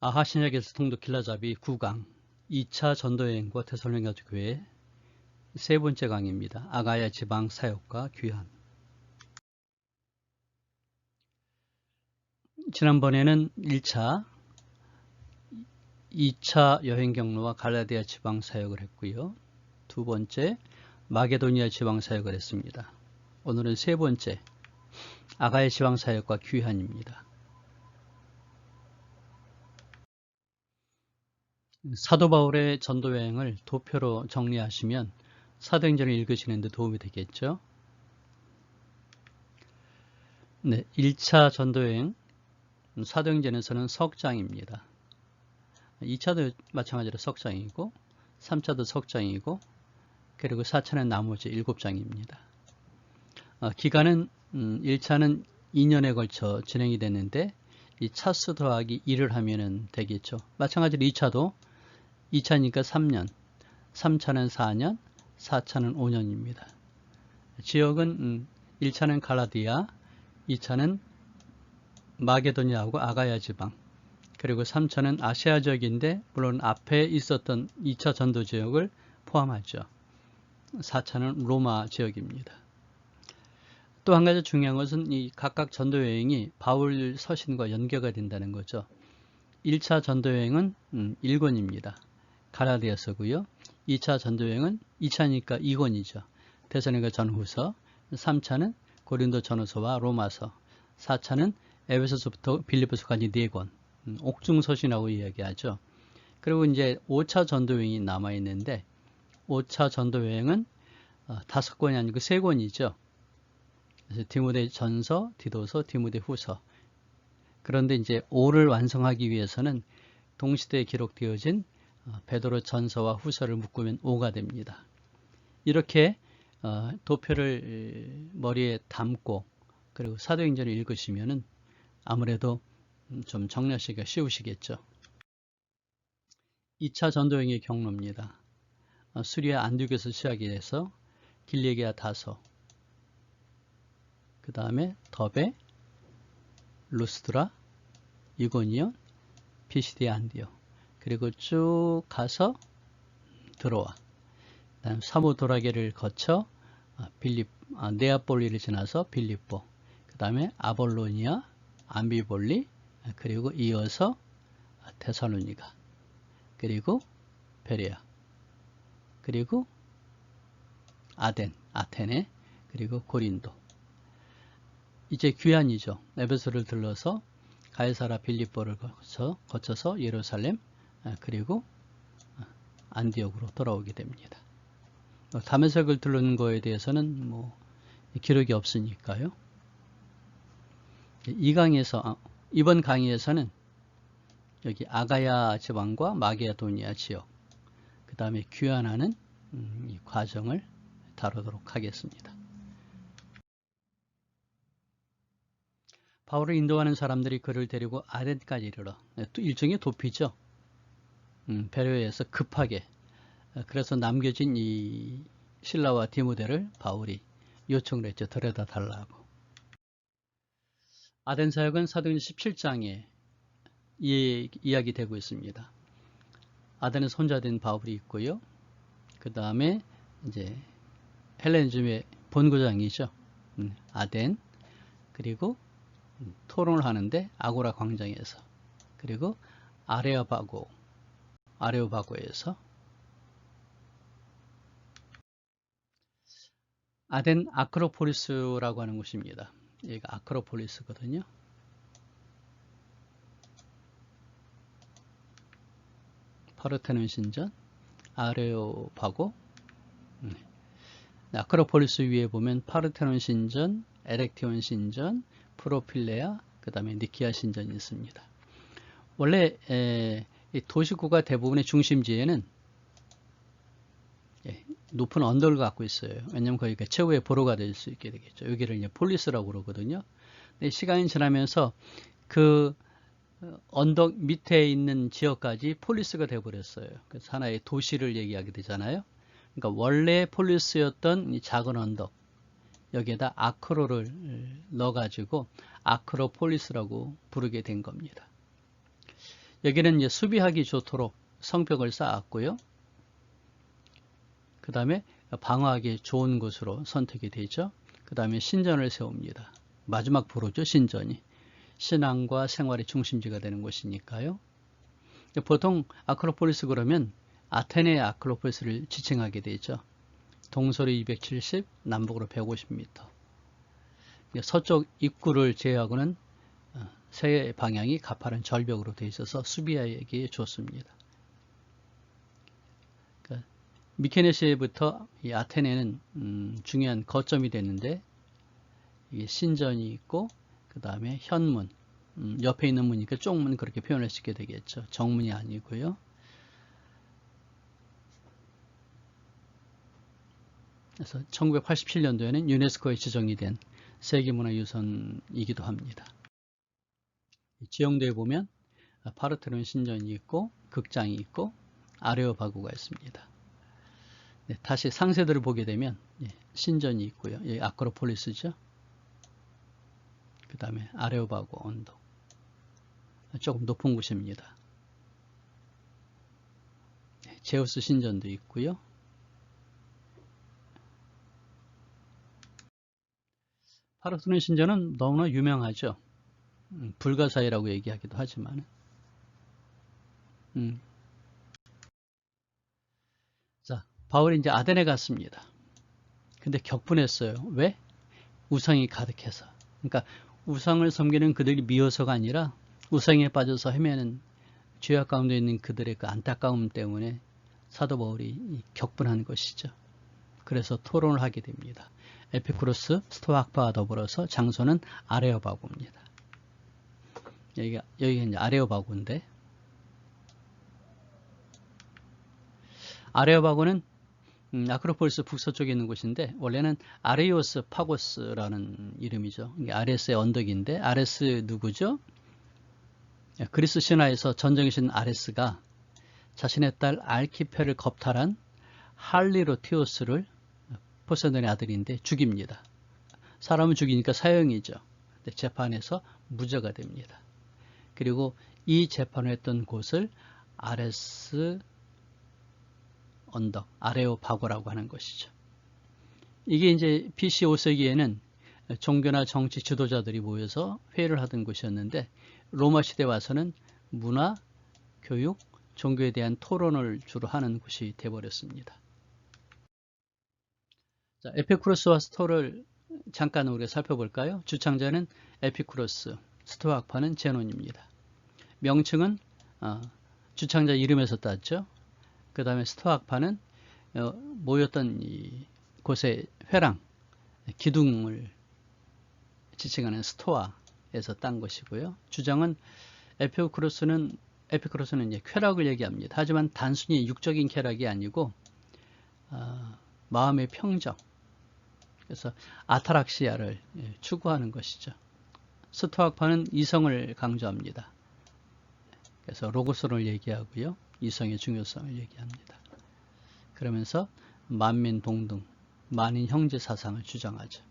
아하신약에서 통독 길라잡이 9강 2차 전도여행과 데살로니가 교회 세 번째 강의입니다. 아가야 지방 사역과 귀환. 지난번에는 1차, 2차 여행 경로와 갈라디아 지방 사역을 했고요. 두 번째, 마게도니아 지방 사역을 했습니다. 오늘은 세 번째, 아가야 지방 사역과 귀환입니다. 사도 바울의 전도 여행을 도표로 정리하시면 사도행전을 읽으시는 데 도움이 되겠죠. 네, 1차 전도 여행 사도행전에서는 석장입니다. 2차도 마찬가지로 석장이고 3차도 석장이고 그리고 4차는 나머지 7장입니다. 기간은 1차는 2년에 걸쳐 진행이 됐는데 이 차수 더하기 1을 하면 되겠죠. 마찬가지로 2차도 2차니까 3년, 3차는 4년, 4차는 5년입니다. 지역은 1차는 갈라디아, 2차는 마게도니아하고 아가야 지방, 그리고 3차는 아시아 지역인데 물론 앞에 있었던 2차 전도 지역을 포함하죠. 4차는 로마 지역입니다. 또 한 가지 중요한 것은 이 각각 전도 여행이 바울 서신과 연계가 된다는 거죠. 1차 전도 여행은 1권입니다. 갈라디아서고요. 2차 전도 여행은 2차니까 2권이죠. 데살로니가 전후서, 3차는 고린도 전후서와 로마서, 4차는 에베소서부터 빌립보서까지 4권, 옥중서신이라고 이야기하죠. 그리고 이제 5차 전도 여행이 남아 있는데 5차 전도 여행은 5권이 아니고 3권이죠. 그래서 디모데 전서, 디도서, 디모데 후서. 그런데 이제 5를 완성하기 위해서는 동시대에 기록되어진 베드로 전서와 후서를 묶으면 5가 됩니다. 이렇게 도표를 머리에 담고 그리고 사도행전을 읽으시면은 아무래도 좀 정리하시기가 쉬우시겠죠. 2차 전도여행의 경로입니다. 수리아 안디옥에서 시작이 돼서 길리기아 다소, 그 다음에 더베, 루스드라, 이고니온, 피시디아 안디옥, 그리고 쭉 가서 드로아, 그다음 사모도라게를 거쳐 네아폴리를 지나서 빌립보, 그 다음에 아볼로니아, 암비볼리, 그리고 이어서 데살로니가, 그리고 베레아, 그리고 아테네, 그리고 고린도. 이제 귀환이죠. 에베소를 들러서 가이사라 빌립보를 거쳐서 예루살렘, 그리고 안디옥으로 돌아오게 됩니다. 다메섹을 들르는 거에 대해서는 뭐 기록이 없으니까요. 이번 강의에서는 여기 아가야 지방과 마게도니아 지역, 그 다음에 귀환하는 이 과정을 다루도록 하겠습니다. 바울을 인도하는 사람들이 그를 데리고 아덴까지 이르러, 일종의 도피죠. 베레아에서 급하게, 그래서 남겨진 이 실라와 디모데를 바울이 요청을 했죠. 데려다 달라고. 아덴 사역은 사도행전 17장에 이야기되고 있습니다. 아덴에 손자된 바울이 있고요. 그 다음에 이제 헬레니즘의 본고장이죠. 아덴, 그리고 토론을 하는데 아고라 광장에서, 그리고 아레오바고에서, 아덴 아크로폴리스라고 하는 곳입니다. 여기가 아크로폴리스거든요. 파르테논 신전, 아레오바고, 아크로폴리스 위에 보면 파르테논 신전, 에렉티온 신전, 프로필레아, 그 다음에 니키아 신전이 있습니다. 원래 이 도시구가 대부분의 중심지에는 높은 언덕을 갖고 있어요. 왜냐하면 거기가 최고의 보로가 될 수 있게 되겠죠. 여기를 이제 폴리스라고 그러거든요. 근데 시간이 지나면서 그 언덕 밑에 있는 지역까지 폴리스가 되어버렸어요. 그래서 하나의 도시를 얘기하게 되잖아요. 그러니까 원래 폴리스였던 이 작은 언덕, 여기에다 아크로를 넣어가지고 아크로폴리스라고 부르게 된 겁니다. 여기는 이제 수비하기 좋도록 성벽을 쌓았고요. 그 다음에 방어하기 좋은 곳으로 선택이 되죠. 그 다음에 신전을 세웁니다. 마지막 보루죠, 신전이. 신앙과 생활의 중심지가 되는 곳이니까요. 보통 아크로폴리스 그러면 아테네 아크로폴리스를 지칭하게 되죠. 동서로 270, 남북으로 150m. 서쪽 입구를 제외하고는 세 방향이 가파른 절벽으로 되어 있어서 수비하기 좋습니다. 그러니까 미케네시에부터 이 아테네는 중요한 거점이 되는데 이게 신전이 있고 그 다음에 현문, 옆에 있는 문이니까 쪽문 그렇게 표현할 수 있게 되겠죠. 정문이 아니고요. 그래서 1987년도에는 유네스코에 지정이 된 세계문화유산이기도 합니다. 지형도에 보면 파르테논 신전이 있고 극장이 있고 아레오바구가 있습니다. 네, 다시 상세들을 보게 되면 신전이 있고요. 여기 아크로폴리스죠. 그 다음에 아레오바구 언덕. 조금 높은 곳입니다. 네, 제우스 신전도 있고요. 파르테논 신전은 너무나 유명하죠. 불가사의라고 얘기하기도 하지만 자, 바울이 이제 아데네 갔습니다. 근데 격분했어요. 왜? 우상이 가득해서. 그러니까 우상을 섬기는 그들이 미워서가 아니라 우상에 빠져서 헤매는 죄악 가운데 있는 그들의 그 안타까움 때문에 사도 바울이 격분한 것이죠. 그래서 토론을 하게 됩니다. 에피쿠로스, 스토아학파와 더불어서 장소는 아레오바구입니다. 여기가 이제 아레오바구인데, 아레오바구는 아크로폴리스 북서쪽에 있는 곳인데 원래는 아레이오스 파고스라는 이름이죠. 이게 아레스의 언덕인데, 아레스 누구죠? 그리스 신화에서 전쟁의 신 아레스가 자신의 딸 알키페를 겁탈한 할리로티오스를 포세돈의 아들인데 죽입니다. 사람을 죽이니까 사형이죠. 재판에서 무죄가 됩니다. 그리고 이 재판을 했던 곳을 아레스 언덕, 아레오바고라고 하는 것이죠. 이게 이제 BC 5세기에는 종교나 정치 지도자들이 모여서 회의를 하던 곳이었는데 로마 시대 와서는 문화, 교육, 종교에 대한 토론을 주로 하는 곳이 되어버렸습니다. 자, 에피쿠로스와 스토를 잠깐 우리가 살펴볼까요? 주창자는 에피쿠로스, 스토학파는 제논입니다. 명칭은 주창자 이름에서 땄죠. 그 다음에 스토학파는 모였던 이 곳의 회랑, 기둥을 지칭하는 스토아에서 딴 것이고요. 주장은 에피쿠로스는 이제 쾌락을 얘기합니다. 하지만 단순히 육적인 쾌락이 아니고 마음의 평정, 그래서 아타락시아를 추구하는 것이죠. 스토아파는 이성을 강조합니다. 그래서 로고스를 얘기하고요. 이성의 중요성을 얘기합니다. 그러면서 만민 동등, 만인 형제 사상을 주장하죠.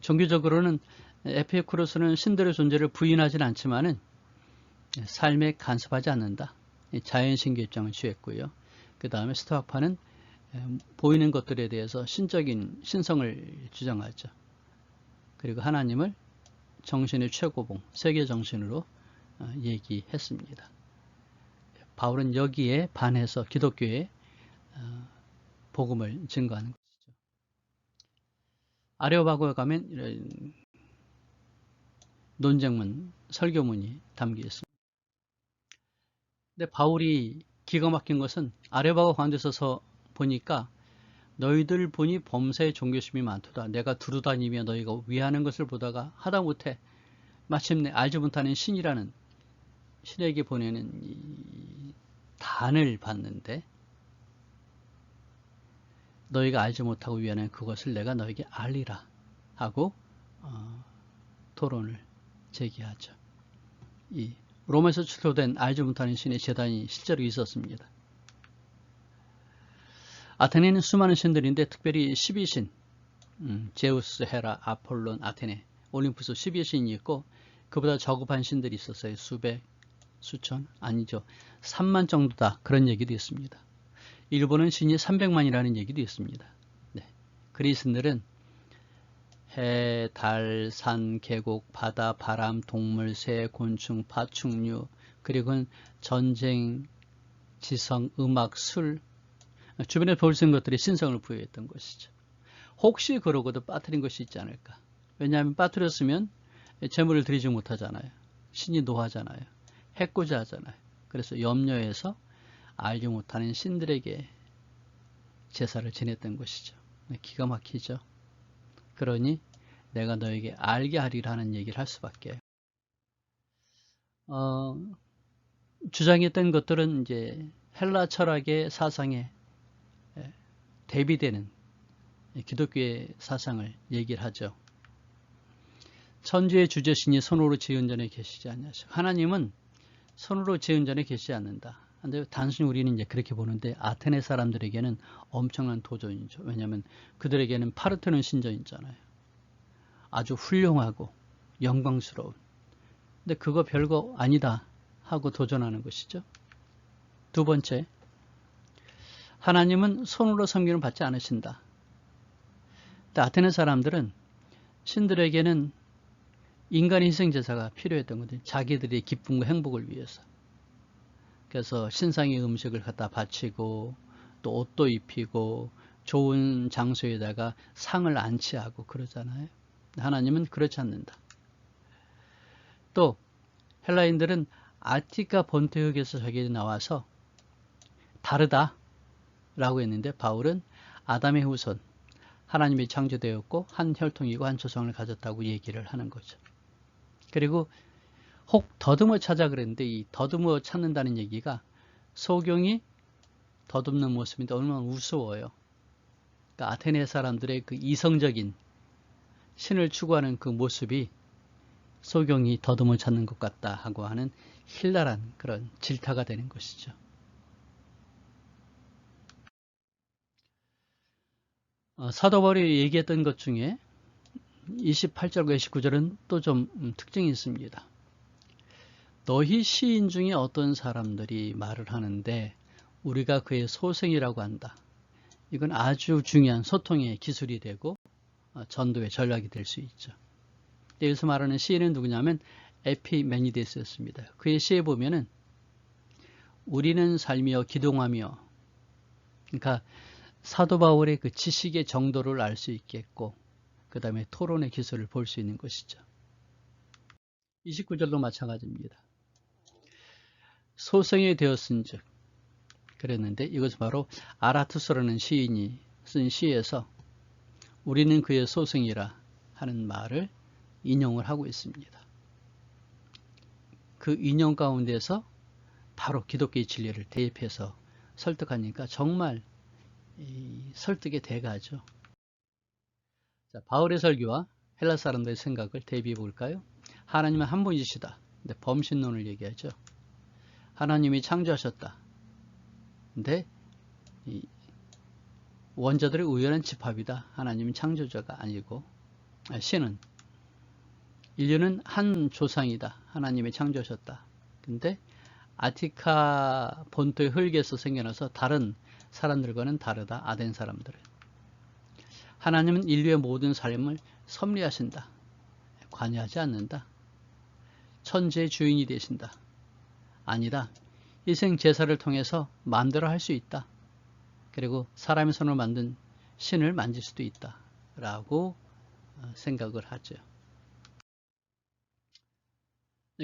종교적으로는 에피쿠로스는 신들의 존재를 부인하지는 않지만은 삶에 간섭하지 않는다. 자연신교 입장을 취했고요. 그 다음에 스토아파는 보이는 것들에 대해서 신적인 신성을 주장하죠. 그리고 하나님을 정신의 최고봉, 세계 정신으로 얘기했습니다. 바울은 여기에 반해서 기독교의 복음을 증거하는 것이죠. 아레오바고에 가면 이런 논쟁문, 설교문이 담겨 있습니다. 근데 바울이 기가 막힌 것은 아레오바고 가운데 서서 보니까 너희들 보니 범사에 종교심이 많도다. 내가 두루다니며 너희가 위하는 것을 보다가 하다못해 마침내 알지 못하는 신이라는 신에게 보내는 이 단을 받는데 너희가 알지 못하고 위하는 그것을 내가 너에게 알리라 하고 토론을 제기하죠. 이 로마에서 출토된 알지 못하는 신의 제단이 실제로 있었습니다. 아테네는 수많은 신들인데 특별히 12신, 제우스, 헤라, 아폴론, 아테네, 올림푸스 12신이 있고 그보다 저급한 신들이 있었어요. 수백, 수천? 아니죠. 3만 정도다. 그런 얘기도 있습니다. 일본은 신이 300만이라는 얘기도 있습니다. 네. 그리스인들은 해, 달, 산, 계곡, 바다, 바람, 동물, 새, 곤충, 파충류, 그리고 전쟁, 지성, 음악, 술, 주변에 볼 수 있는 것들이 신성을 부여했던 것이죠. 혹시 그러고도 빠뜨린 것이 있지 않을까. 왜냐하면 빠뜨렸으면 재물을 드리지 못하잖아요. 신이 노하잖아요. 해코지 하잖아요. 그래서 염려해서 알지 못하는 신들에게 제사를 지냈던 것이죠. 기가 막히죠. 그러니 내가 너에게 알게 하리라 하는 얘기를 할 수밖에. 주장했던 것들은 이제 헬라 철학의 사상에 대비되는 기독교의 사상을 얘기를 하죠. 천주의 주제신이 손으로 지은 전에 계시지 않냐죠. 하나님은 손으로 지은 전에 계시지 않는다. 근데 단순히 우리는 이제 그렇게 보는데 아테네 사람들에게는 엄청난 도전이죠. 왜냐하면 그들에게는 파르테논 신전이잖아요. 아주 훌륭하고 영광스러운. 근데 그거 별거 아니다 하고 도전하는 것이죠. 두 번째, 하나님은 손으로 섬기는 받지 않으신다. 근데 아테네 사람들은 신들에게는 인간의 희생제사가 필요했던 거죠. 자기들의 기쁨과 행복을 위해서. 그래서 신상의 음식을 갖다 바치고 또 옷도 입히고 좋은 장소에다가 상을 안치하고 그러잖아요. 하나님은 그렇지 않는다. 또 헬라인들은 아티카 본토역에서 저기 나와서 다르다 라고 했는데 바울은 아담의 후손, 하나님이 창조되었고 한 혈통이고 한 조상을 가졌다고 얘기를 하는 거죠. 그리고 혹 더듬어 찾아 그랬는데 이 더듬어 찾는다는 얘기가 소경이 더듬는 모습인데 얼마나 우스워요. 그러니까 아테네 사람들의 그 이성적인 신을 추구하는 그 모습이 소경이 더듬어 찾는 것 같다 하고 하는 힐날한 그런 질타가 되는 것이죠. 사도 바울이 얘기했던 것 중에 28절과 29절은 또 좀 특징이 있습니다. 너희 시인 중에 어떤 사람들이 말을 하는데 우리가 그의 소생이라고 한다. 이건 아주 중요한 소통의 기술이 되고 전도의 전략이 될 수 있죠. 여기서 말하는 시인은 누구냐면 에피메니데스였습니다. 그의 시에 보면은 우리는 살며 기동하며, 그러니까 사도 바울의 그 지식의 정도를 알 수 있겠고 그 다음에 토론의 기술을 볼 수 있는 것이죠. 29절도 마찬가지입니다. 소생이 되었은즉 그랬는데 이것은 바로 아라투스라는 시인이 쓴 시에서 우리는 그의 소생이라 하는 말을 인용을 하고 있습니다. 그 인용 가운데서 바로 기독교의 진리를 대입해서 설득하니까 정말 설득의 대가죠. 자, 바울의 설교와 헬라 사람들의 생각을 대비해 볼까요? 하나님은 한 분이시다. 근데 범신론을 얘기하죠. 하나님이 창조하셨다. 근데 원자들의 우연한 집합이다. 하나님은 창조자가 아니고 신은 인류는 한 조상이다. 하나님이 창조하셨다. 근데 아티카 본토의 흙에서 생겨나서 다른 사람들과는 다르다. 아덴 사람들은. 하나님은 인류의 모든 삶을 섭리하신다. 관여하지 않는다. 천지의 주인이 되신다. 아니다. 희생 제사를 통해서 마음대로 할 수 있다. 그리고 사람의 손으로 만든 신을 만질 수도 있다. 라고 생각을 하죠.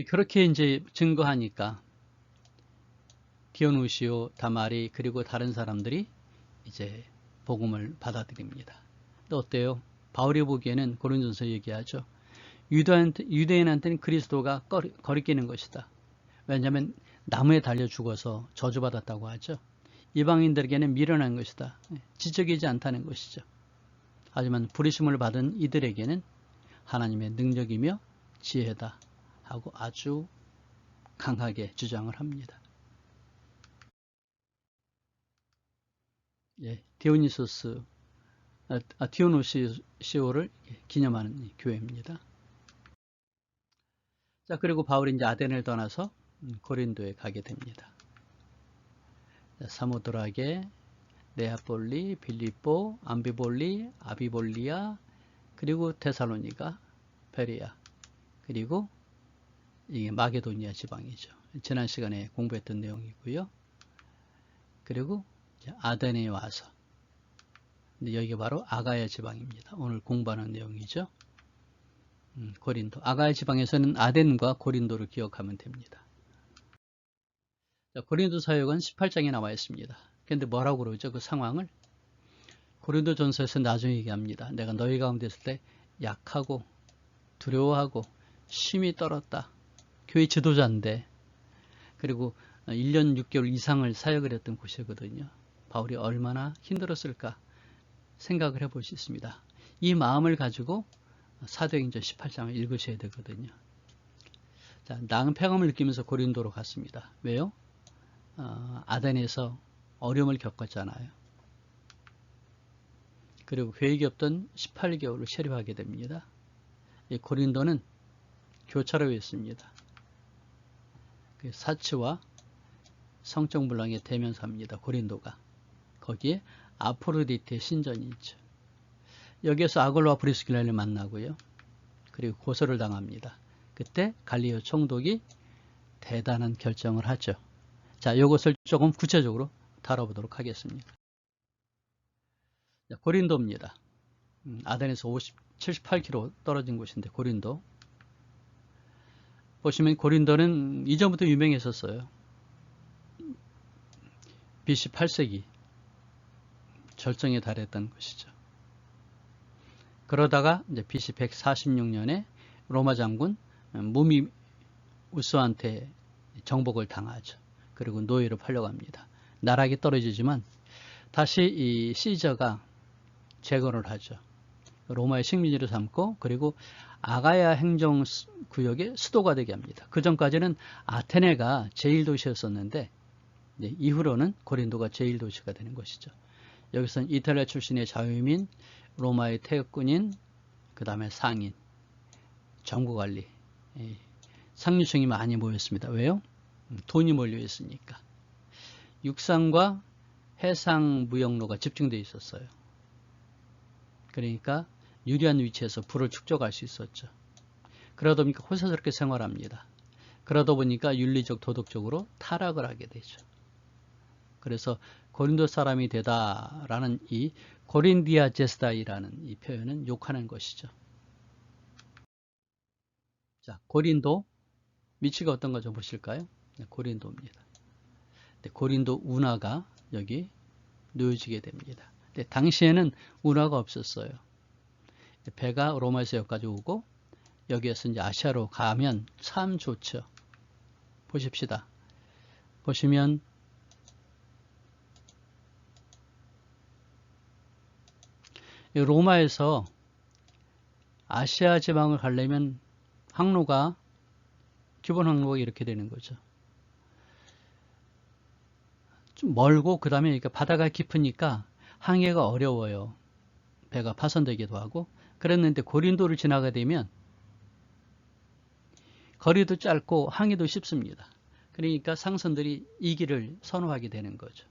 그렇게 이제 증거하니까 디오누시오, 다마리 그리고 다른 사람들이 이제 복음을 받아들입니다. 또 어때요? 바울이 보기에는 고린도전서 얘기하죠. 유대인한테는 그리스도가 거리끼는 것이다. 왜냐하면 나무에 달려 죽어서 저주받았다고 하죠. 이방인들에게는 미련한 것이다. 지적이지 않다는 것이죠. 하지만 부르심을 받은 이들에게는 하나님의 능력이며 지혜다 하고 아주 강하게 주장을 합니다. 예, 디오누시오를 기념하는 교회입니다. 자, 그리고 바울이 이제 아덴을 떠나서 고린도에 가게 됩니다. 사모드라게, 네아폴리, 빌립보, 암비볼리, 아비볼리아, 그리고 테살로니가, 베레아, 그리고 이게 마게도니아 지방이죠. 지난 시간에 공부했던 내용이고요. 그리고 아덴에 와서, 여기가 바로 아가야 지방입니다. 오늘 공부하는 내용이죠. 고린도. 아가야 지방에서는 아덴과 고린도를 기억하면 됩니다. 자, 고린도 사역은 18장에 나와 있습니다. 그런데 뭐라고 그러죠? 그 상황을 고린도 전서에서 나중에 얘기합니다. 내가 너희 가운데 있을 때 약하고 두려워하고 심히 떨었다. 교회 지도자인데, 그리고 1년 6개월 이상을 사역을 했던 곳이거든요. 바울이 얼마나 힘들었을까 생각을 해볼 수 있습니다. 이 마음을 가지고 사도행전 18장을 읽으셔야 되거든요. 자, 낭패감을 느끼면서 고린도로 갔습니다. 왜요? 아덴에서 어려움을 겪었잖아요. 그리고 계획이 없던 18개월을 체류하게 됩니다. 이 고린도는 교차로 있습니다. 사치와 성적 분란의 대명사입니다. 고린도가. 거기에 아프로디테의 신전이 있죠. 여기에서 아골로와 브리스길라를 만나고요. 그리고 고소를 당합니다. 그때 갈리오 총독이 대단한 결정을 하죠. 자, 이것을 조금 구체적으로 다뤄보도록 하겠습니다. 자, 고린도입니다. 아덴에서 78km 떨어진 곳인데 고린도. 보시면 고린도는 이전부터 유명했었어요. BC 8세기 절정에 달했던 것이죠. 그러다가 이제 BC 146년에 로마 장군 무미우스한테 정복을 당하죠. 그리고 노예로 팔려갑니다. 나락이 떨어지지만 다시 이 시저가 재건을 하죠. 로마의 식민지를 삼고, 그리고 아가야 행정구역의 수도가 되게 합니다. 그 전까지는 아테네가 제1도시였었는데 이후로는 고린도가 제1도시가 되는 것이죠. 여기서는 이탈리아 출신의 자유민, 로마의 태역군인, 그 다음에 상인, 정부관리, 상류층이 많이 모였습니다. 왜요? 돈이 몰려 있으니까. 육상과 해상 무역로가 집중되어 있었어요. 그러니까 유리한 위치에서 부를 축적할 수 있었죠. 그러다 보니까 호사스럽게 생활합니다. 그러다 보니까 윤리적, 도덕적으로 타락을 하게 되죠. 그래서 고린도 사람이 되다라는 이 고린디아 제스다이라는 이 표현은 욕하는 것이죠. 자, 고린도 위치가 어떤가 좀 보실까요? 네, 고린도입니다. 네, 고린도 운하가 여기 놓여지게 됩니다. 네, 당시에는 운하가 없었어요. 배가 로마에서 여기까지 오고 여기에서 이제 아시아로 가면 참 좋죠. 보십시다. 보시면 로마에서 아시아 지방을 가려면 항로가, 기본 항로가 이렇게 되는 거죠. 좀 멀고, 그 다음에 바다가 깊으니까 항해가 어려워요. 배가 파손되기도 하고. 그랬는데 고린도를 지나가게 되면 거리도 짧고 항해도 쉽습니다. 그러니까 상선들이 이 길을 선호하게 되는 거죠.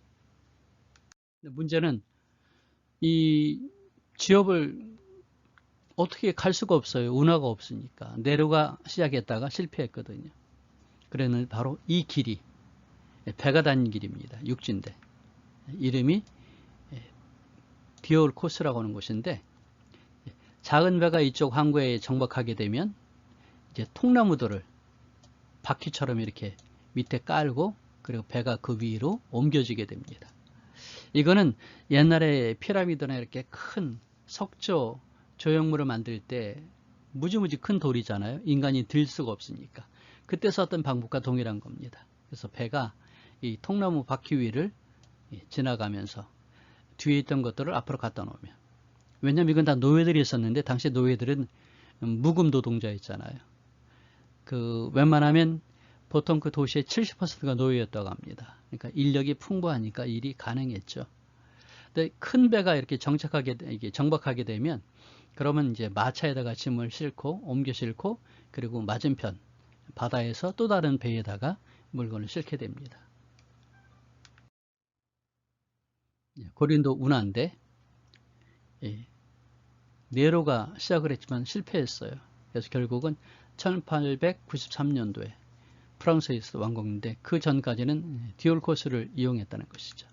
문제는 이 지역을 어떻게 갈 수가 없어요. 운하가 없으니까. 내려가 시작했다가 실패했거든요. 그래는 바로 이 길이 배가 다니는 길입니다. 육지인데. 이름이 디올 코스라고 하는 곳인데, 작은 배가 이쪽 항구에 정박하게 되면 이제 통나무들을 바퀴처럼 이렇게 밑에 깔고, 그리고 배가 그 위로 옮겨지게 됩니다. 이거는 옛날에 피라미드나 이렇게 큰 석조 조형물을 만들 때 무지무지 큰 돌이잖아요. 인간이 들 수가 없으니까. 그때 썼던 방법과 동일한 겁니다. 그래서 배가 이 통나무 바퀴 위를 지나가면서 뒤에 있던 것들을 앞으로 갖다 놓으면, 왜냐면 이건 다 노예들이 있었는데 당시 노예들은 무금 노동자였잖아요. 웬만하면 보통 그 도시의 70%가 노예였다고 합니다. 그러니까 인력이 풍부하니까 일이 가능했죠. 근데 큰 배가 이렇게 정박하게 되면, 그러면 이제 마차에다가 짐을 싣고 옮겨 싣고, 그리고 맞은편 바다에서 또 다른 배에다가 물건을 싣게 됩니다. 고린도 운하인데 네로가 시작을 했지만 실패했어요. 그래서 결국은 1893년도에 프랑스에서 완공인데 그 전까지는 디올코스를 이용했다는 것이죠.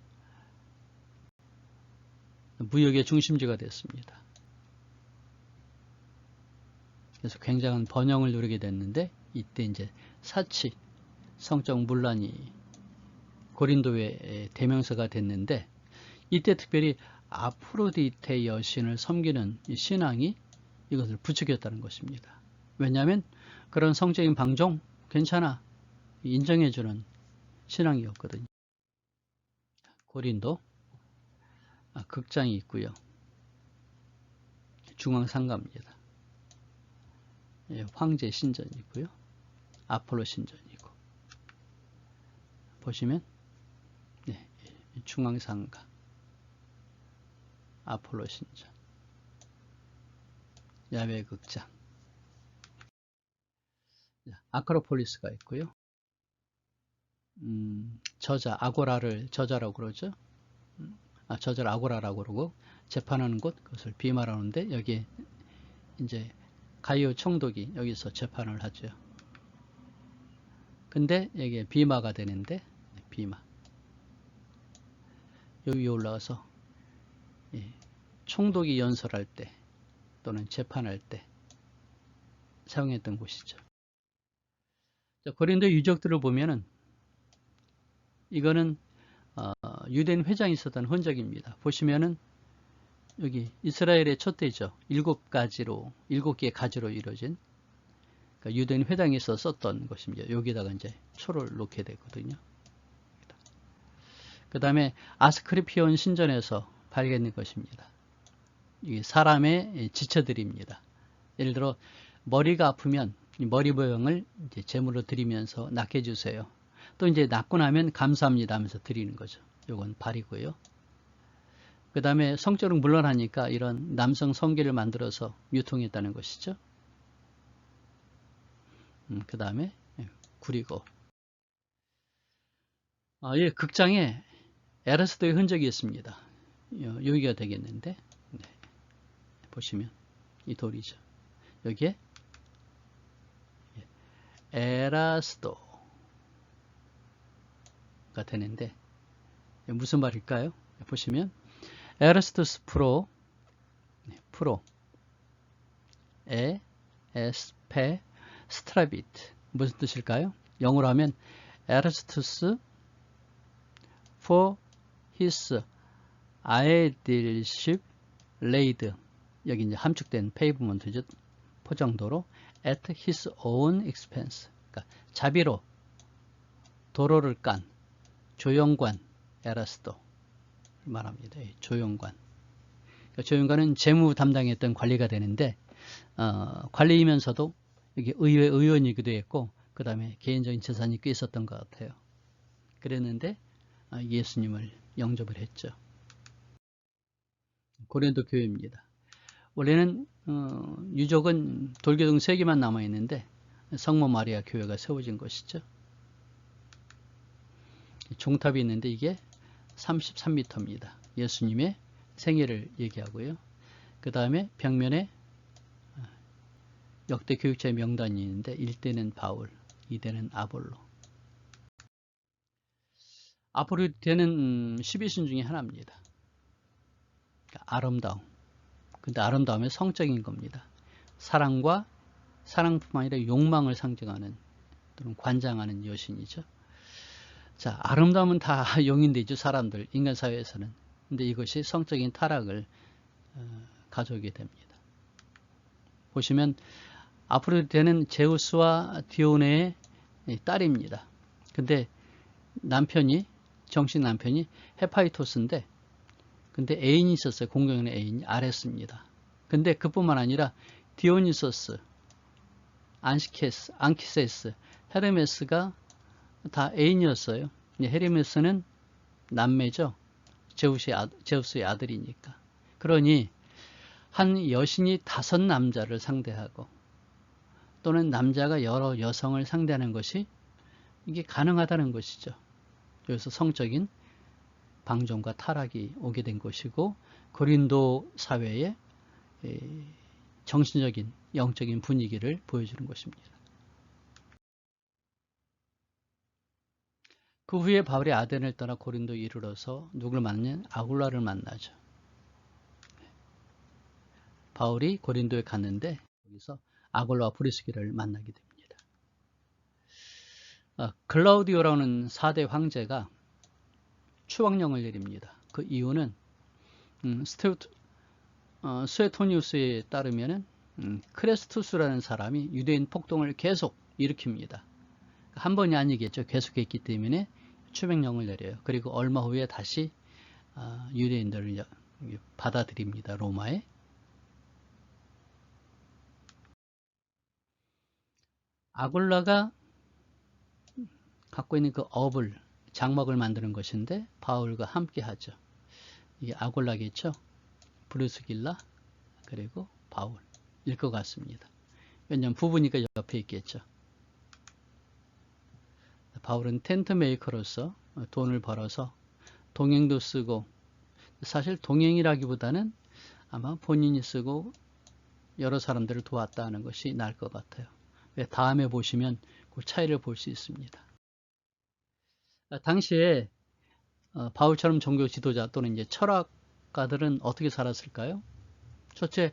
무역의 중심지가 됐습니다. 그래서 굉장한 번영을 누리게 됐는데 이때 이제 사치, 성적 문란이 고린도의 대명사가 됐는데 이때 특별히 아프로디테 여신을 섬기는 이 신앙이 이것을 부추겼다는 것입니다. 왜냐하면 그런 성적인 방종 괜찮아 인정해주는 신앙이었거든요. 고린도 극장이 있고요. 중앙상가입니다. 황제 신전이 있고요. 아폴로 신전이고 보시면 중앙상가 아폴로 신전 야외극장 아크로폴리스가 있고요. 저자 아고라를 저자라고 그러죠. 저자를 아고라라고 그러고 재판하는 곳 그것을 비마라는데 여기에 이제 가이오 총독이 여기서 재판을 하죠. 근데 여기에 비마가 되는데 비마 여기 올라가서 총독이 연설할 때 또는 재판할 때 사용했던 곳이죠. 고린도 유적들을 보면은 이거는 유대인 회장이 있었던 흔적입니다. 보시면은 여기 이스라엘의 촛대죠. 7개의 가지로 이루어진 그러니까 유대인 회당에서 썼던 것입니다. 여기다가 이제 초를 놓게 되거든요. 그 다음에 아스크리피온 신전에서 발견된 것입니다. 이게 사람의 지체들입니다. 예를 들어 머리가 아프면 머리 모형을 이제 제물로 드리면서 낫게 해주세요. 또 이제 낫고 나면 감사합니다 하면서 드리는 거죠. 요건 발이고요. 그 다음에 성적으로 물러나니까 이런 남성 성기를 만들어서 유통했다는 것이죠. 그 다음에 구리고 예, 극장에 에라스도의 흔적이 있습니다. 여기가 되겠는데 보시면 이 돌이죠. 여기에 에라스도가 되는데 무슨 말일까요? 보시면 에라스토스 프로 에스페 스트라비트 무슨 뜻일까요? 영어로 하면 에라스토스 for his aedileship laid 여기 이제 함축된 페이브먼트죠. 포장도로 at his own expense 그러니까 자비로 도로를 깐 조영관 에라스도 말합니다. 조영관 그러니까 조영관은 재무 담당했던 관리가 되는데 관리이면서도 여기 의회 의원이기도 했고 그 다음에 개인적인 재산이 꽤 있었던 것 같아요. 그랬는데 예수님을 영접을 했죠. 고린도 교회입니다. 원래는 유적은 돌교동 3개만 남아있는데 성모 마리아 교회가 세워진 것이죠. 종탑이 있는데 이게 33m입니다. 예수님의 생애를 얘기하고요. 그 다음에 벽면에 역대 교육자의 명단이 있는데 1대는 바울, 2대는 아볼로. 아포로디테는 12신 중에 하나입니다. 그러니까 아름다움. 근데 아름다움은 성적인 겁니다. 사랑뿐만 아니라 욕망을 상징하는 또는 관장하는 여신이죠. 자, 아름다움은 다 용인되죠. 사람들, 인간 사회에서는. 근데 이것이 성적인 타락을 가져오게 됩니다. 보시면 아프로디테는 제우스와 디오네의 딸입니다. 근데 남편이 정식 남편이 헤파이토스인데 근데 애인이 있었어요. 공경의 애인이 아레스입니다. 근데 그뿐만 아니라 디오니소스, 안키세스, 헤르메스가 다 애인이었어요. 헤르메스는 남매죠. 제우스의 아들이니까. 그러니 한 여신이 5 남자를 상대하고 또는 남자가 여러 여성을 상대하는 것이 이게 가능하다는 것이죠. 그래서 성적인 방종과 타락이 오게 된 것이고 고린도 사회에 정신적인 영적인 분위기를 보여주는 것입니다. 그 후에 바울이 아덴을 떠나 고린도에 이르러서 누굴 만나냐? 아굴라를 만나죠. 바울이 고린도에 갔는데 여기서 아굴라와 브리스기를 만나게 됩니다. 클라우디오라는 4대 황제가 추방령을 내립니다. 그 이유는 스웨토니우스에 따르면 크레스투스라는 사람이 유대인 폭동을 계속 일으킵니다. 한 번이 아니겠죠. 계속했기 때문에 추방령을 내려요. 그리고 얼마 후에 다시 유대인들을 받아들입니다. 로마에. 아굴라가 갖고 있는 그 업을 장막을 만드는 것인데 바울과 함께 하죠. 이게 아굴라겠죠. 브루스길라 그리고 바울일 것 같습니다. 왜냐하면 부부니까 옆에 있겠죠. 바울은 텐트 메이커로서 돈을 벌어서 동행도 쓰고, 사실 동행이라기보다는 아마 본인이 쓰고 여러 사람들을 도왔다는 것이 나을 것 같아요. 왜 다음에 보시면 그 차이를 볼 수 있습니다. 당시에 바울처럼 종교 지도자 또는 이제 철학가들은 어떻게 살았을까요? 첫째,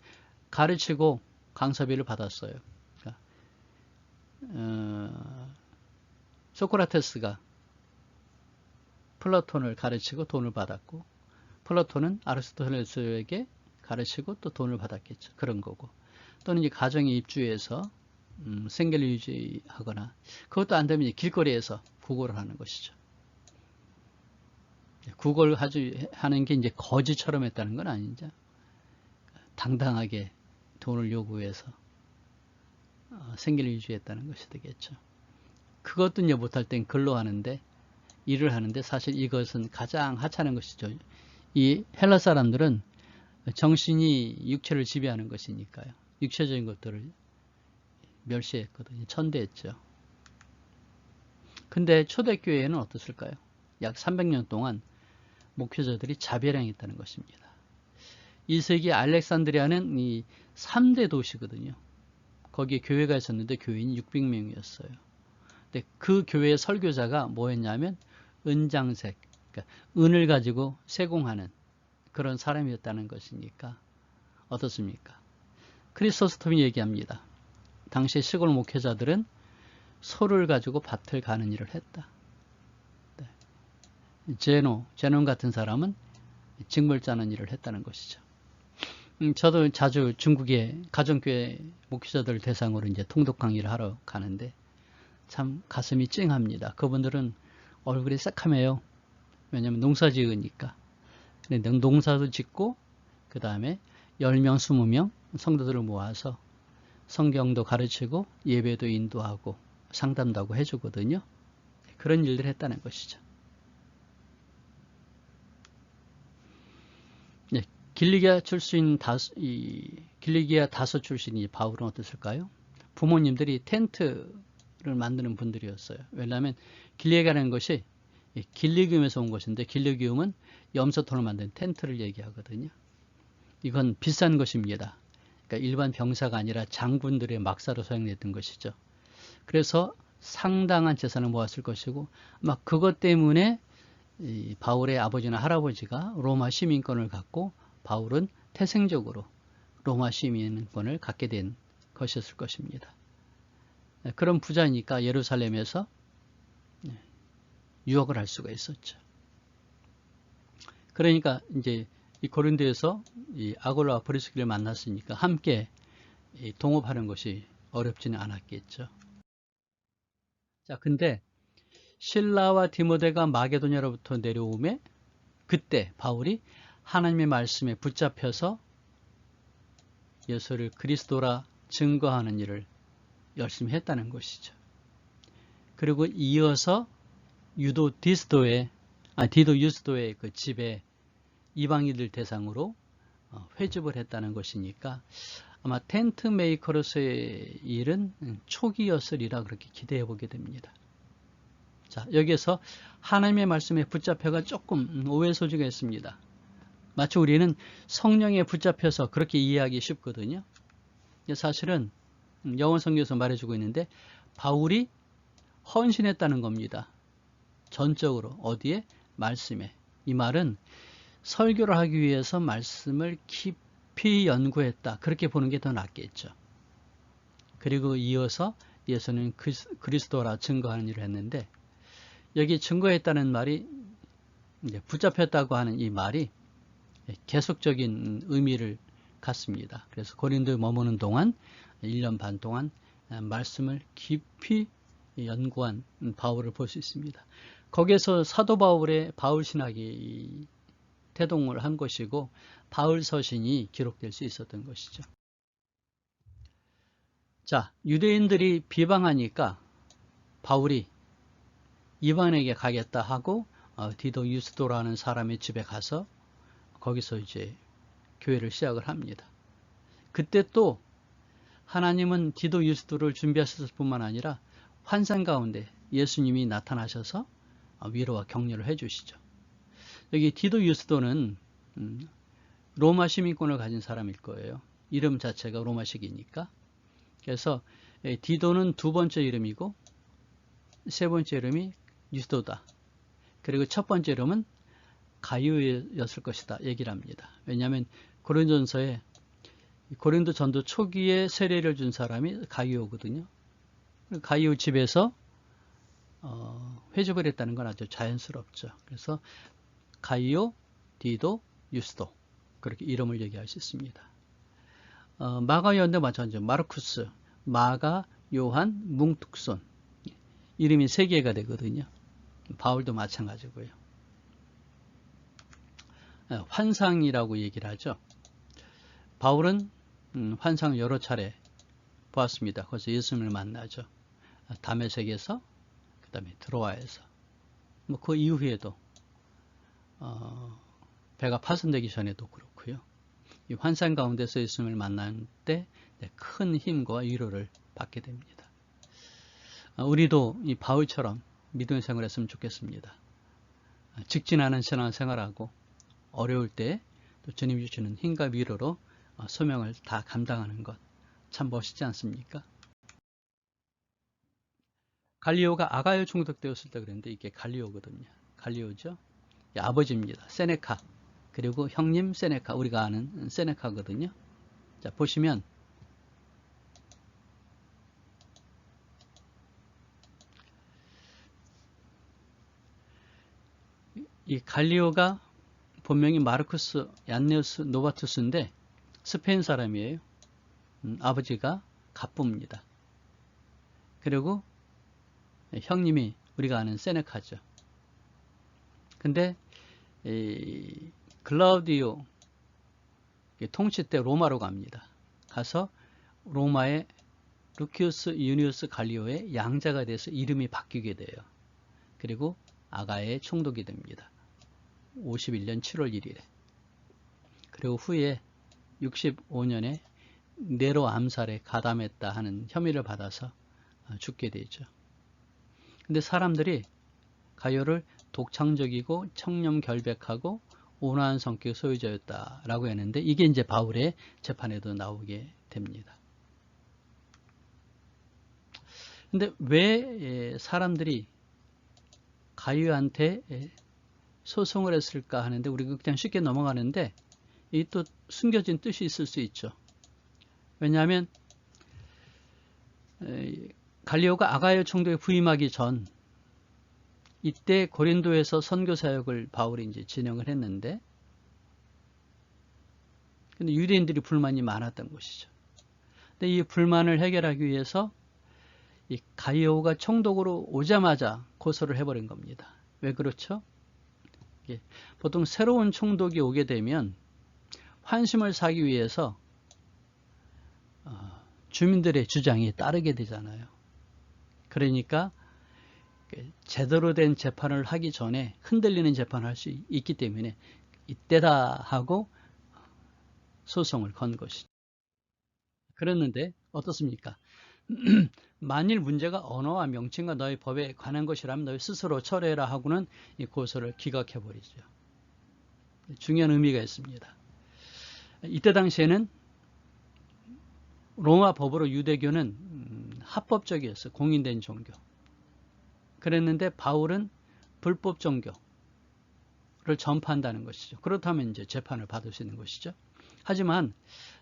가르치고 강사비를 받았어요. 소크라테스가 플라톤을 가르치고 돈을 받았고, 플라톤은 아리스토텔레스에게 가르치고 또 돈을 받았겠죠. 그런 거고. 또는 이제 가정에 입주해서 생계를 유지하거나, 그것도 안 되면 이제 길거리에서 구걸을 하는 것이죠. 구걸 하는 게 이제 거지처럼 했다는 건 아니죠. 당당하게 돈을 요구해서 생계를 유지했다는 것이 되겠죠. 그것도 이제 못할 땐 근로 하는데, 일을 하는데, 사실 이것은 가장 하찮은 것이죠. 이 헬라 사람들은 정신이 육체를 지배하는 것이니까요. 육체적인 것들을 멸시했거든요. 천대했죠. 근데 초대교회에는 어떻을까요? 약 300년 동안 목회자들이 자배량했다는 것입니다. 2세기 알렉산드리아는 이 3대 도시거든요. 거기에 교회가 있었는데 교인이 600명이었어요. 근데 그 교회의 설교자가 뭐였냐면 은장색, 그러니까 은을 가지고 세공하는 그런 사람이었다는 것이니까 어떻습니까? 크리소스톰이 얘기합니다. 당시 시골 목회자들은 소를 가지고 밭을 가는 일을 했다. 제논 같은 사람은 직물 짜는 일을 했다는 것이죠. 저도 자주 중국의 가정교회 목회자들 대상으로 이제 통독 강의를 하러 가는데 참 가슴이 찡합니다. 그분들은 얼굴이 새카매요. 왜냐하면 농사 지으니까. 근데 농사도 짓고 그 다음에 10명, 20명 성도들을 모아서 성경도 가르치고 예배도 인도하고 상담도 하고 해주거든요. 그런 일들을 했다는 것이죠. 네, 길리기아 다소 출신이 바울은 어땠을까요? 부모님들이 텐트를 만드는 분들이었어요. 왜냐하면 길리기아라는 것이 길리기움에서 온 것인데, 길리기움은 염소톤을 만든 텐트를 얘기하거든요. 이건 비싼 것입니다. 그러니까 일반 병사가 아니라 장군들의 막사로 사용됐던 것이죠. 그래서 상당한 재산을 모았을 것이고, 막 그것 때문에 이 바울의 아버지나 할아버지가 로마 시민권을 갖고 바울은 태생적으로 로마 시민권을 갖게 된 것이었을 것입니다. 그런 부자니까 예루살렘에서 유학을 할 수가 있었죠. 그러니까 이제 이 고린도에서 이 아굴라와 브리스기를 만났으니까 함께 동업하는 것이 어렵지는 않았겠죠. 자, 근데 실라와 디모데가 마게도냐로부터 내려오매 그때 바울이 하나님의 말씀에 붙잡혀서 예수를 그리스도라 증거하는 일을 열심히 했다는 것이죠. 그리고 이어서 디도 유스도의 그 집에 이방인들 대상으로 회집을 했다는 것이니까 아마 텐트 메이커로서의 일은 초기였으리라 그렇게 기대해 보게 됩니다. 자, 여기에서 하나님의 말씀에 붙잡혀가 조금 오해 소지가 있습니다. 마치 우리는 성령에 붙잡혀서 그렇게 이해하기 쉽거든요. 사실은 영어 성경에서 말해주고 있는데 바울이 헌신했다는 겁니다. 전적으로 어디에? 말씀에. 이 말은 설교를 하기 위해서 말씀을 깊이 연구했다. 그렇게 보는 게 더 낫겠죠. 그리고 이어서 예수는 그리스도라 증거하는 일을 했는데 여기 증거했다는 말이 이제 붙잡혔다고 하는 이 말이 계속적인 의미를 갖습니다. 그래서 고린도에 머무는 동안 1년 반 동안 말씀을 깊이 연구한 바울을 볼 수 있습니다. 거기에서 사도 바울의 바울 신학이 태동을 한 것이고 바울 서신이 기록될 수 있었던 것이죠. 자, 유대인들이 비방하니까 바울이 이방인에게 가겠다 하고 디도 유스도라는 사람의 집에 가서 거기서 이제 교회를 시작을 합니다. 그때 또 하나님은 디도 유스도를 준비하셨을 뿐만 아니라 환상 가운데 예수님이 나타나셔서 위로와 격려를 해주시죠. 여기 디도 유스도는 로마 시민권을 가진 사람일 거예요. 이름 자체가 로마식이니까. 그래서 디도는 두 번째 이름이고 세 번째 이름이 유스도다. 그리고 첫 번째 이름은 가이오였을 것이다 얘기를 합니다. 왜냐하면 고린도전서에 고린도 전도 초기에 세례를 준 사람이 가이오거든요. 가이오 집에서 회접을 했다는 건 아주 자연스럽죠. 그래서 가이오, 디도, 유스도 그렇게 이름을 얘기할 수 있습니다. 마가 요한도 마찬가지죠. 마르쿠스, 마가, 요한, 뭉툭손 이름이 세 개가 되거든요. 바울도 마찬가지고요. 환상이라고 얘기를 하죠. 바울은 환상을 여러 차례 보았습니다. 그래서 예수님을 만나죠. 다메섹에서 그 다음에 드로아에서 그 이후에도 배가 파손되기 전에도 그렇고요. 이 환상 가운데서 예수님을 만난 때 큰 힘과 위로를 받게 됩니다. 우리도 이 바울처럼 믿음의 생활을 했으면 좋겠습니다. 직진하는 신앙생활하고 어려울 때 또 주님이 주시는 힘과 위로로 소명을 다 감당하는 것 참 멋있지 않습니까? 갈리오가 아가에 총독되었을 때 그랬는데 이게 갈리오거든요. 갈리오죠. 아버지입니다. 세네카 그리고 형님 세네카 우리가 아는 세네카거든요. 자 보시면 이 갈리오가 본명이 마르쿠스 얀네우스 노바투스인데 스페인 사람이에요. 아버지가 갑부입니다. 그리고 형님이 우리가 아는 세네카죠. 근데 글라우디오 통치 때 로마로 갑니다. 가서 로마의 루키우스 유니우스 갈리오의 양자가 돼서 이름이 바뀌게 돼요. 그리고 아가의 총독이 됩니다. 51년 7월 1일에. 그리고 후에 65년에 네로 암살에 가담했다 하는 혐의를 받아서 죽게 되죠. 근데 사람들이 가요를 독창적이고 청렴결백하고 온화한 성격의 소유자였다라고 했는데 이게 이제 바울의 재판에도 나오게 됩니다. 근데 왜 사람들이 가요한테 소송을 했을까 하는데 우리가 그냥 쉽게 넘어가는데 이 또 숨겨진 뜻이 있을 수 있죠. 왜냐하면 갈리오가 아가야 총독에 부임하기 전 이때 고린도에서 선교 사역을 바울이 이제 진행을 했는데 근데 유대인들이 불만이 많았던 것이죠. 근데 이 불만을 해결하기 위해서 이 가이오가 총독으로 오자마자 고소를 해버린 겁니다. 왜 그렇죠? 보통 새로운 총독이 오게 되면 환심을 사기 위해서 주민들의 주장에 따르게 되잖아요. 그러니까 제대로 된 재판을 하기 전에 흔들리는 재판을 할 수 있기 때문에 이때다 하고 소송을 건 것이죠. 그랬는데 어떻습니까? 만일 문제가 언어와 명칭과 너희 법에 관한 것이라면 너희 스스로 처리해라 하고는 이 고소를 기각해버리죠. 중요한 의미가 있습니다. 이때 당시에는 로마 법으로 유대교는 합법적이었어요. 공인된 종교. 그랬는데 바울은 불법 종교를 전파한다는 것이죠. 그렇다면 이제 재판을 받을 수 있는 것이죠. 하지만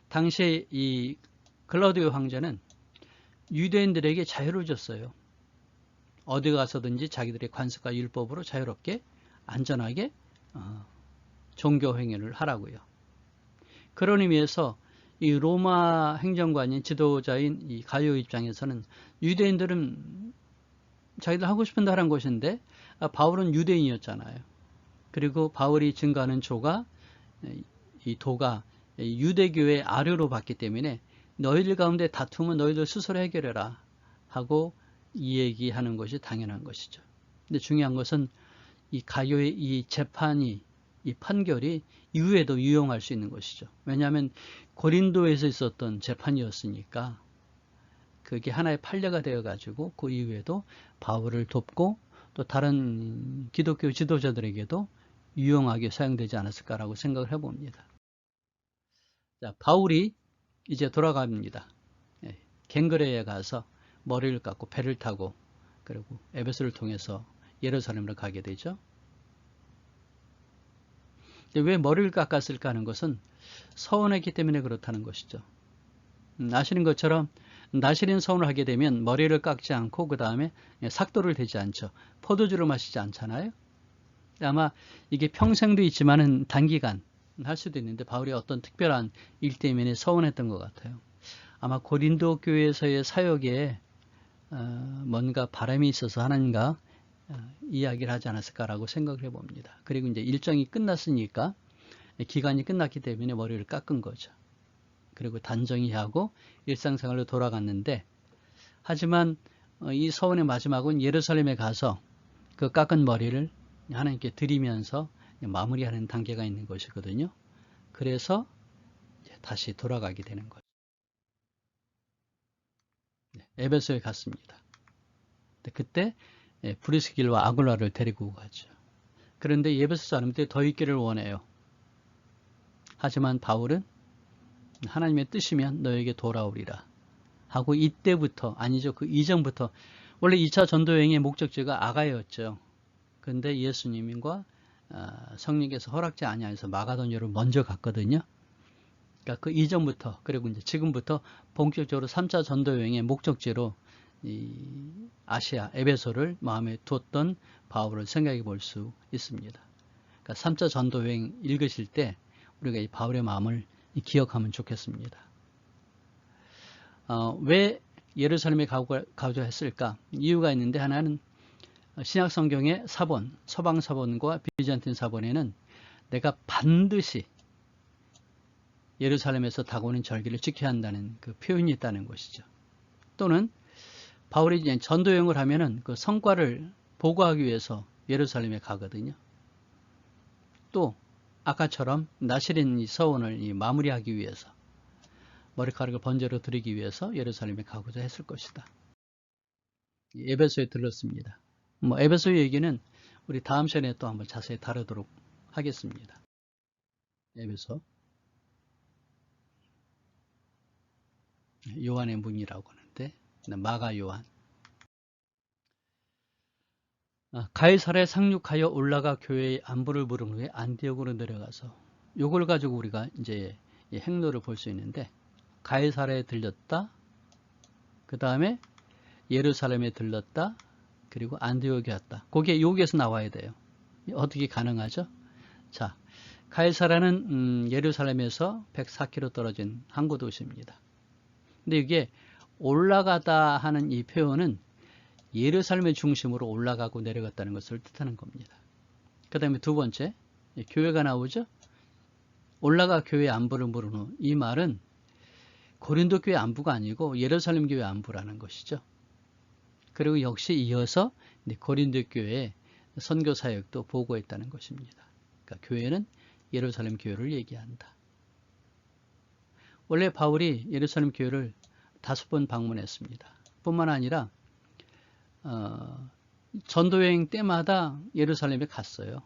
당시에 이 클라우디오 황제는 유대인들에게 자유를 줬어요. 어디 가서든지 자기들의 관습과 율법으로 자유롭게 안전하게 종교 행위를 하라고요. 그런 의미에서 이 로마 행정관인 지도자인 이 가이오 입장에서는 유대인들은 자기들 하고 싶은 대로 하는 것인데 바울은 유대인이었잖아요. 그리고 바울이 증거하는 이 도가 유대교의 아뢰로 받기 때문에 너희들 가운데 다툼은 너희들 스스로 해결해라 하고 이 얘기하는 것이 당연한 것이죠. 근데 중요한 것은 이 가이오의 이 재판이 이 판결이 이후에도 유용할 수 있는 것이죠. 왜냐하면 고린도에서 있었던 재판이었으니까 그게 하나의 판례가 되어가지고 그 이후에도 바울을 돕고 또 다른 기독교 지도자들에게도 유용하게 사용되지 않았을까라고 생각을 해봅니다. 자, 바울이 이제 돌아갑니다. 갱그레에 가서 머리를 깎고 배를 타고 그리고 에베소를 통해서 예루살렘으로 가게 되죠. 왜 머리를 깎았을까 하는 것은 서운했기 때문에 그렇다는 것이죠. 아시는 것처럼 나시린 서운을 하게 되면 머리를 깎지 않고 그 다음에 삭도를 대지 않죠. 포도주를 마시지 않잖아요. 아마 이게 평생도 있지만은 단기간 할 수도 있는데 바울이 어떤 특별한 일 때문에 서운했던 것 같아요. 아마 고린도 교회에서의 사역에 뭔가 바람이 있어서 하나님과 이야기를 하지 않았을까라고 생각을 해봅니다. 그리고 이제 일정이 끝났으니까 기간이 끝났기 때문에 머리를 깎은 거죠. 그리고 단정히 하고 일상생활로 돌아갔는데 하지만 이 서원의 마지막은 예루살렘에 가서 그 깎은 머리를 하나님께 드리면서 마무리하는 단계가 있는 것이거든요. 그래서 다시 돌아가게 되는 거죠. 에베소에 갔습니다. 그때 브리스길과 아굴라를 데리고 가죠. 그런데 에베소 사람들이 더 있기를 원해요. 하지만 바울은 하나님의 뜻이면 너에게 돌아오리라 하고 이때부터 아니죠. 그 이전부터 원래 2차 전도여행의 목적지가 아가야였죠. 그런데 예수님과 성령께서 허락지 아니하여서 마가도냐로 먼저 갔거든요. 그러니까 그 이전부터 그리고 이제 지금부터 본격적으로 3차 전도여행의 목적지로 이 아시아 에베소를 마음에 두었던 바울을 생각해 볼 수 있습니다. 그러니까 3차 전도여행 읽으실 때 우리가 이 바울의 마음을 기억하면 좋겠습니다. 왜 예루살렘에 가고자 했을까? 이유가 있는데 하나는 신약 성경의 사본, 서방 사본과 비잔틴 사본에는 내가 반드시 예루살렘에서 다가오는 절기를 지켜야 한다는 그 표현이 있다는 것이죠. 또는 바울이 이제 전도여행을 하면은 그 성과를 보고하기 위해서 예루살렘에 가거든요. 또 아까처럼 나시린 서원을 마무리하기 위해서 머리카락을 번제로 드리기 위해서 예루살렘에 가고자 했을 것이다. 에베소에 들렀습니다. 에베소 얘기는 우리 다음 시간에 또 한번 자세히 다루도록 하겠습니다. 에베소 요한의 문이라고 하는데 마가 요한 가이사랴에 상륙하여 올라가 교회의 안부를 물은 후에 안디옥으로 내려가서 요걸 가지고 우리가 이제 행로를 볼 수 있는데 가이사랴에 들렸다. 그 다음에 예루살렘에 들렀다. 그리고 안디옥에 왔다. 그게 여기에서 나와야 돼요. 어떻게 가능하죠? 자, 가이사랴는 예루살렘에서 104km 떨어진 항구 도시입니다. 근데 이게 올라가다 하는 이 표현은 예루살렘의 중심으로 올라가고 내려갔다는 것을 뜻하는 겁니다. 그 다음에 두 번째, 교회가 나오죠? 올라가 교회 안부를 물은 후. 이 말은 고린도 교회 안부가 아니고 예루살렘 교회 안부라는 것이죠. 그리고 역시 이어서 고린도 교회의 선교 사역도 보고했다는 것입니다. 그러니까 교회는 예루살렘 교회를 얘기한다. 원래 바울이 예루살렘 교회를 5번 방문했습니다. 뿐만 아니라 전도여행 때마다 예루살렘에 갔어요.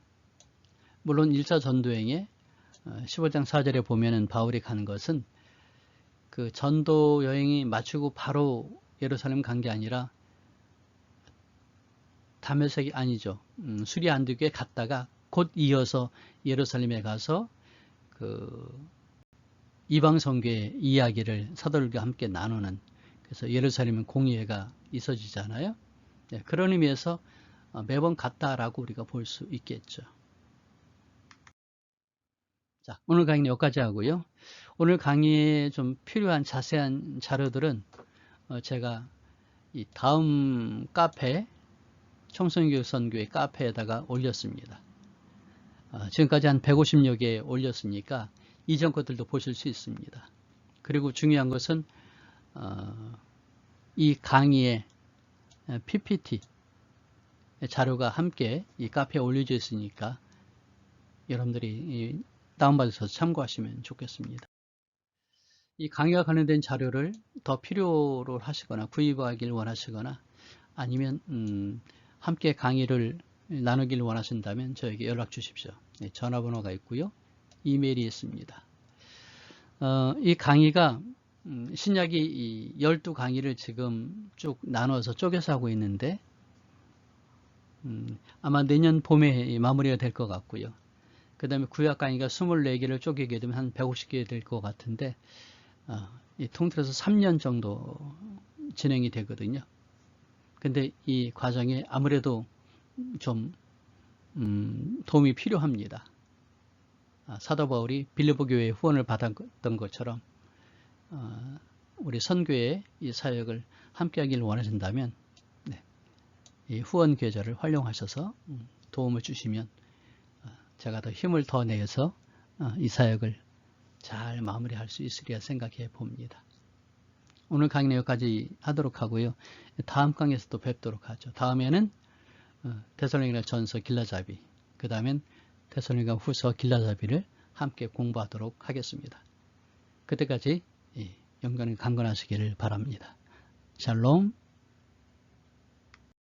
물론 1차 전도여행에 15장 4절에 보면은 바울이 가는 것은 그 전도여행이 마치고 바로 예루살렘 간 게 아니라 다메섹이 아니죠. 수리 안디옥에 갔다가 곧 이어서 예루살렘에 가서 그 이방 선교의 이야기를 사도들과 함께 나누는, 그래서 예루살렘 공의회가 있어지잖아요. 네, 그런 의미에서 매번 갔다라고 우리가 볼 수 있겠죠. 자, 오늘 강의는 여기까지 하고요. 오늘 강의에 좀 필요한 자세한 자료들은 제가 이 다음 카페, 청소년교육선교회 카페에다가 올렸습니다. 지금까지 한 150여 개 올렸으니까 이전 것들도 보실 수 있습니다. 그리고 중요한 것은 이 강의에 PPT 자료가 함께 이 카페에 올려져 있으니까 여러분들이 다운받아서 참고하시면 좋겠습니다. 이 강의와 관련된 자료를 더 필요로 하시거나 구입하길 원하시거나 아니면 함께 강의를 나누길 원하신다면 저에게 연락 주십시오. 네, 전화번호가 있고요. 이메일이 있습니다. 이 강의가 신약이 12강의를 지금 쭉 나눠서 쪼개서 하고 있는데 아마 내년 봄에 마무리가 될 것 같고요. 그 다음에 구약 강의가 24개를 쪼개게 되면 한 150개 될 것 같은데 통틀어서 3년 정도 진행이 되거든요. 근데 이 과정에 아무래도 좀 도움이 필요합니다. 사도 바울이 빌립보 교회의 후원을 받았던 것처럼 우리 선교의 이 사역을 함께 하기를 원하신다면 이 후원 계좌를 활용하셔서 도움을 주시면 제가 더 힘을 더 내서 이 사역을 잘 마무리할 수 있으리라 생각해 봅니다. 오늘 강의는 여기까지 하도록 하고요. 다음 강의에서 또 뵙도록 하죠. 다음에는 데살로니가 전서 길라잡이, 그 다음엔 데살로니가 후서 길라잡이를 함께 공부하도록 하겠습니다. 그때까지 영광을 강건하시기를 바랍니다. 샬롬.